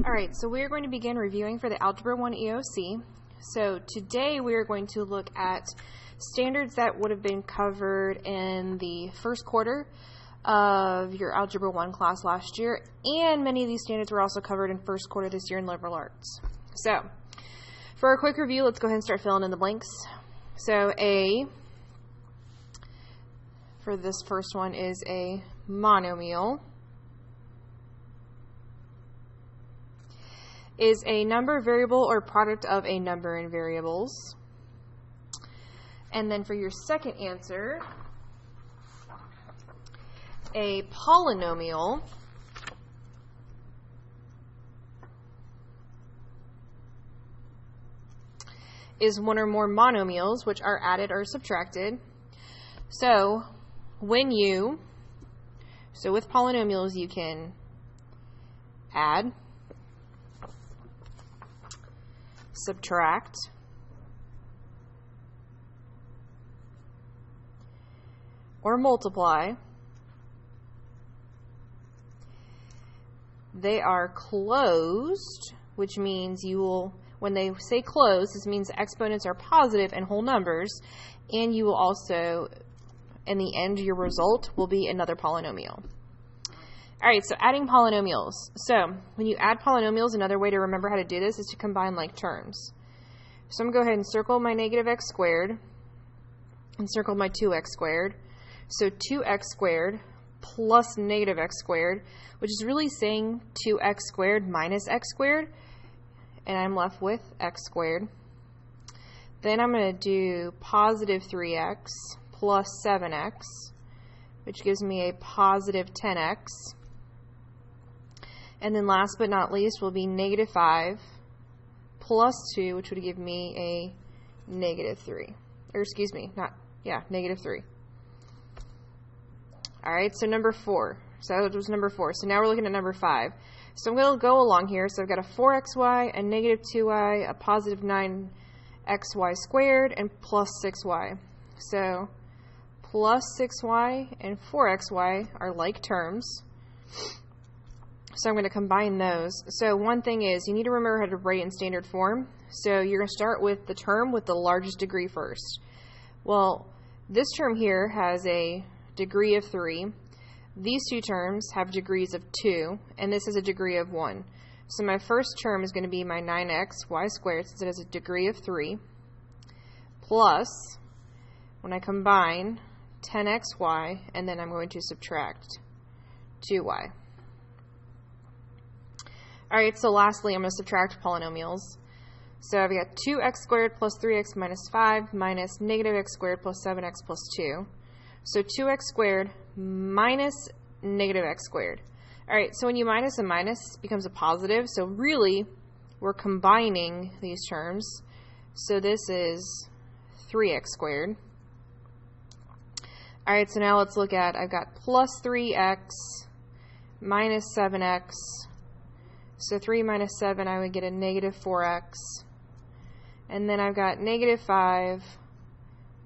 Alright, so we are going to begin reviewing for the Algebra 1 EOC. So today we are going to look at standards that would have been covered in the first quarter of your Algebra 1 class last year, and many of these standards were also covered in first quarter this year in liberal arts. So, for a quick review, let's go ahead and start filling in the blanks. So for this first one is a monomial. Is a number, variable, or product of a number and variables. And then for your second answer, a polynomial is one or more monomials which are added or subtracted. So with polynomials you can add, subtract, or multiply. They are closed, which means you will, when they say closed, this means the exponents are positive and whole numbers, and you will also, in the end, your result will be another polynomial. Alright, so adding polynomials. So, when you add polynomials, another way to remember how to do this is to combine like terms. So I'm going to go ahead and circle my negative x squared and circle my 2x squared. So 2x squared plus negative x squared, which is really saying 2x squared minus x squared, and I'm left with x squared. Then I'm going to do positive 3x plus 7x, which gives me a positive 10x. And then last but not least will be negative 5 plus 2, which would give me a negative 3. Or excuse me, negative 3. Alright, so number 4. So that was number 4. So now we're looking at number 5. So I'm going to go along here. So I've got a 4xy, a negative 2y, a positive 9xy squared, and plus 6y. So plus 6y and 4xy are like terms. So I'm going to combine those. So one thing is, you need to remember how to write it in standard form. So you're going to start with the term with the largest degree first. Well, this term here has a degree of 3. These two terms have degrees of 2, and this has a degree of 1. So my first term is going to be my 9xy squared, since it has a degree of 3, plus, when I combine, 10xy, and then I'm going to subtract 2y. Alright, so lastly, I'm going to subtract polynomials. So I've got 2x squared plus 3x minus 5 minus negative x squared plus 7x plus 2. So 2x squared minus negative x squared. Alright, so when you minus a minus, it becomes a positive. So really, we're combining these terms. So this is 3x squared. Alright, so now let's look at, I've got plus 3x minus 7x. So 3 minus 7, I would get a negative 4x. And then I've got negative 5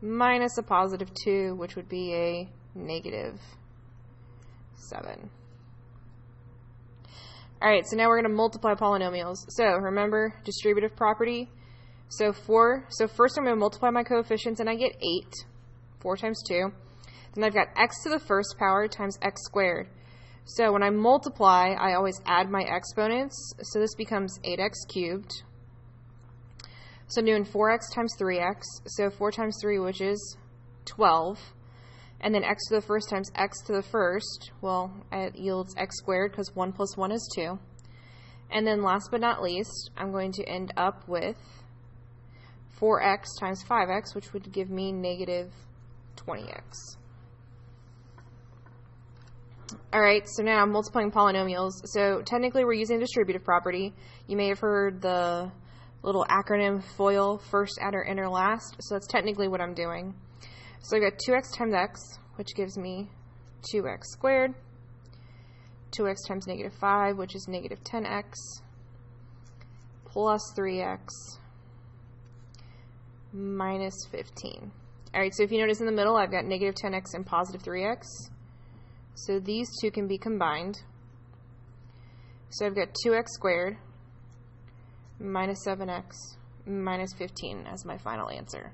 minus a positive 2, which would be a negative 7. Alright, so now we're going to multiply polynomials. So remember, distributive property. So first I'm going to multiply my coefficients, and I get 8. 4 times 2. Then I've got x to the first power times x squared. So when I multiply, I always add my exponents. So this becomes 8x cubed. So I'm doing 4x times 3x. So 4 times 3, which is 12. And then x to the first times x to the first, well, it yields x squared because 1 plus 1 is 2. And then last but not least, I'm going to end up with 4x times 5x, which would give me negative 20x. Alright, so now I'm multiplying polynomials. So technically we're using distributive property. You may have heard the little acronym FOIL, first, add, enter, last. So that's technically what I'm doing. So I've got 2x times x, which gives me 2x squared. 2x times negative 5, which is negative 10x, plus 3x, minus 15. Alright, so if you notice in the middle, I've got negative 10x and positive 3x. So these two can be combined. So I've got 2x squared minus 7x minus 15 as my final answer.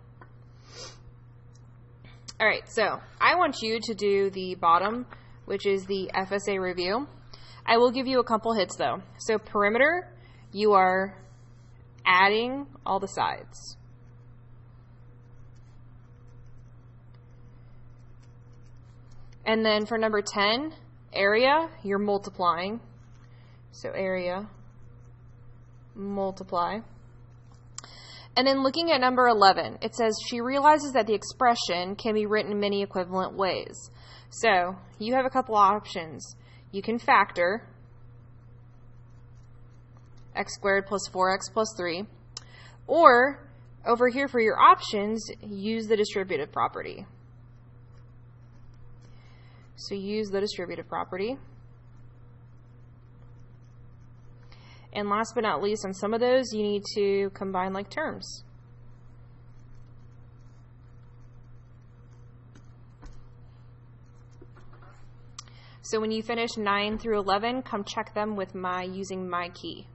All right, so I want you to do the bottom, which is the FSA review. I will give you a couple hits though. So perimeter, you are adding all the sides. And then for number 10, area, you're multiplying. So area, multiply. And then looking at number 11, it says she realizes that the expression can be written in many equivalent ways. So you have a couple options. You can factor x squared plus 4x plus 3. Or over here for your options, use the distributive property. So use the distributive property. And last but not least, on some of those, you need to combine like terms. So when you finish 9 through 11, come check them with using my key.